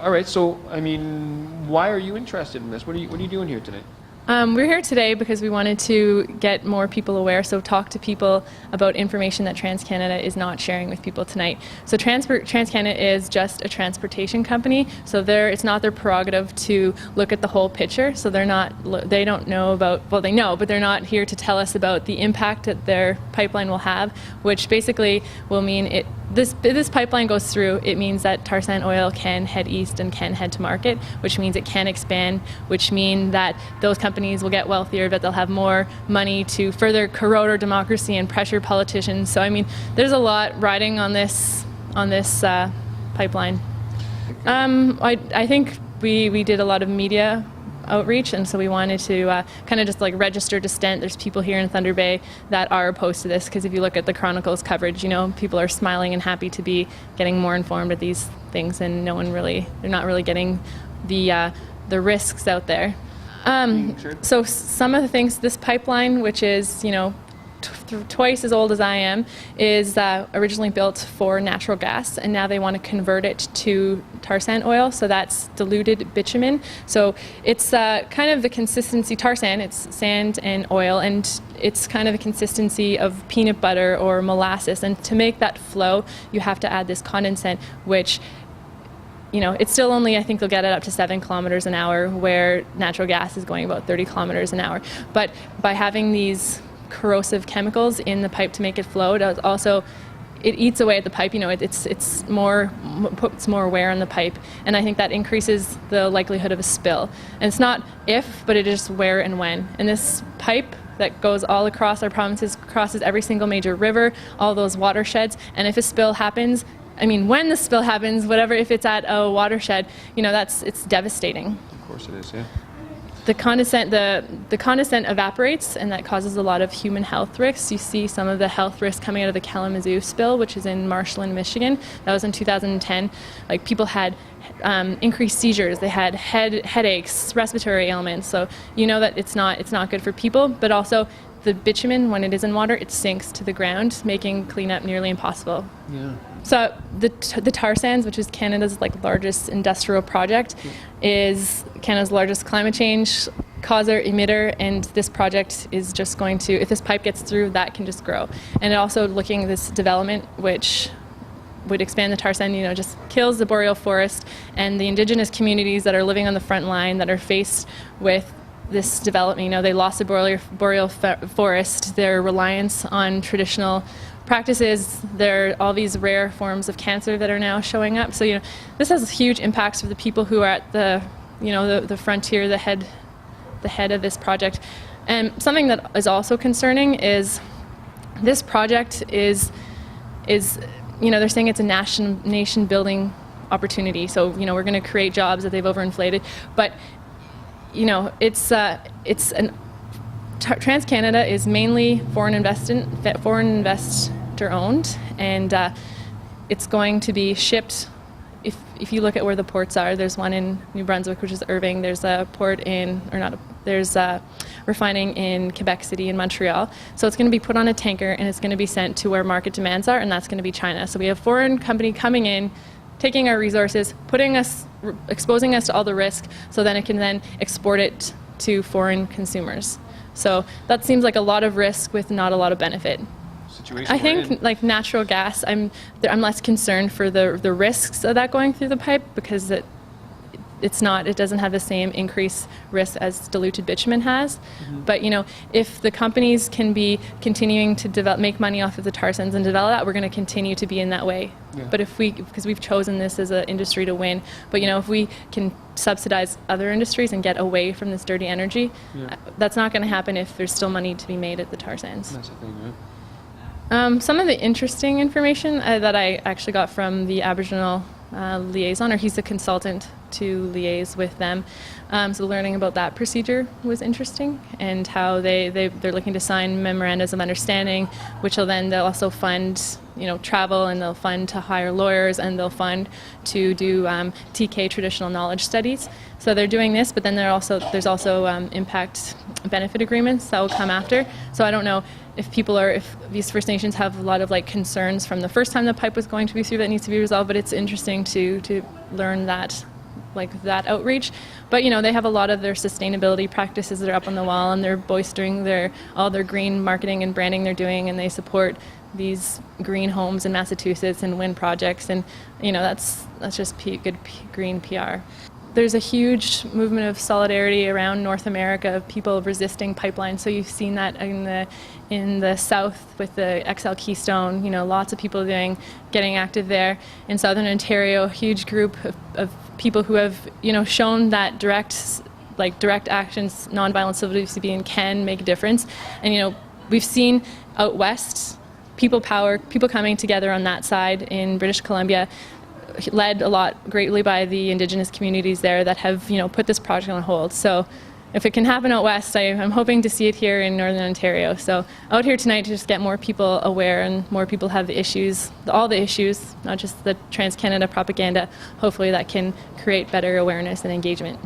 All right, so, I mean, why are you interested in this? What are you doing here today? We're here today because we wanted to get more people aware, so talk to people about information that TransCanada is not sharing with people tonight. So TransCanada is just a transportation company, so it's not their prerogative to look at the whole picture. So they don't know about, well, they know, but they're not here to tell us about the impact that their pipeline will have, which basically will mean this pipeline goes through, it means that tar sand oil can head east and can head to market, which means it can expand, which means that those companies will get wealthier, but they'll have more money to further corrode our democracy and pressure politicians. So I mean, there's a lot riding on this pipeline. I think we did a lot of media outreach, and so we wanted to kind of just like register dissent. There's people here in Thunder Bay that are opposed to this, because if you look at the Chronicle's coverage, you know, people are smiling and happy to be getting more informed of these things, and they're not really getting the risks out there. So some of the things, this pipeline, which is, you know, twice as old as I am, is originally built for natural gas, and now they want to convert it to tar sand oil, so that's diluted bitumen. So it's kind of the consistency, tar sand, it's sand and oil, and it's kind of the consistency of peanut butter or molasses, and to make that flow you have to add this condensate, which, you know, it's still only, I think they'll get it up to 7 kilometers an hour, where natural gas is going about 30 kilometers an hour. But by having these corrosive chemicals in the pipe to make it flow, it eats away at the pipe. You know, it's puts more wear on the pipe, and I think that increases the likelihood of a spill. And it's not if, but it is where and when. And this pipe that goes all across our provinces, crosses every single major river, all those watersheds, and if a spill happens, I mean, when the spill happens, whatever, if it's at a watershed, you know, it's devastating. Of course it is, yeah. The condensate evaporates, and that causes a lot of human health risks. You see some of the health risks coming out of the Kalamazoo spill, which is in Marshland, Michigan. That was in 2010. Like, people had increased seizures, they had headaches, respiratory ailments. So you know that it's not good for people, but also the bitumen, when it is in water, it sinks to the ground, making cleanup nearly impossible. Yeah. So the tar sands, which is Canada's largest industrial project, is Canada's largest climate change causer, emitter, and this project is just going to, if this pipe gets through, that can just grow. And also looking at this development, which would expand the tar sand, you know, just kills the boreal forest and the indigenous communities that are living on the front line, that are faced with this development. You know, they lost the boreal forest, their reliance on traditional practices, there are all these rare forms of cancer that are now showing up. So, you know, this has huge impacts for the people who are at the, you know, the frontier, the head of this project. And something that is also concerning is this project is you know, they're saying it's a nation building opportunity. So, you know, we're going to create jobs that they've overinflated, but you know, TransCanada is mainly foreign investor owned, and it's going to be shipped. If you look at where the ports are, there's one in New Brunswick, which is Irving. There's a port there's refining in Quebec City and Montreal. So it's going to be put on a tanker, and it's going to be sent to where market demands are, and that's going to be China. So we have a foreign company coming in, taking our resources, exposing us to all the risk, so then it can then export it to foreign consumers. So that seems like a lot of risk with not a lot of benefit. I think, like natural gas, I'm less concerned for the risks of that going through the pipe, because it doesn't have the same increased risk as diluted bitumen has. Mm-hmm. But you know, if the companies can be continuing to make money off of the tar sands and develop that, we're going to continue to be in that way. Yeah. But because we've chosen this as an industry to win, but you know, if we can subsidize other industries and get away from this dirty energy, that's not going to happen if there's still money to be made at the tar sands. That's the thing, right? Some of the interesting information that I actually got from the Aboriginal liaison, or he's a consultant to liaise with them. So learning about that procedure was interesting, and how they're looking to sign memorandums of understanding, which they'll also fund, you know, travel, and they'll fund to hire lawyers, and they'll fund to do TK, traditional knowledge studies. So they're doing this, but then there's also impact benefit agreements that will come after. So I don't know if these First Nations have a lot of concerns from the first time the pipe was going to be through that needs to be resolved, but it's interesting to learn that like that outreach. But they have a lot of their sustainability practices that are up on the wall, and they're boistering all their green marketing and branding they're doing, and they support these green homes in Massachusetts and wind projects, and that's just good green PR. There's a huge movement of solidarity around North America of people resisting pipelines. So you've seen that in the south with the XL Keystone. Lots of people getting active there. In Southern Ontario, a huge group of people who have shown that direct actions, nonviolent civil disobedience can make a difference. And we've seen out west people coming together on that side in British Columbia, led a lot greatly by the Indigenous communities there that have put this project on hold. So if it can happen out west, I'm hoping to see it here in Northern Ontario. So out here tonight to just get more people aware and more people have the issues, all the issues, not just the TransCanada propaganda. Hopefully that can create better awareness and engagement.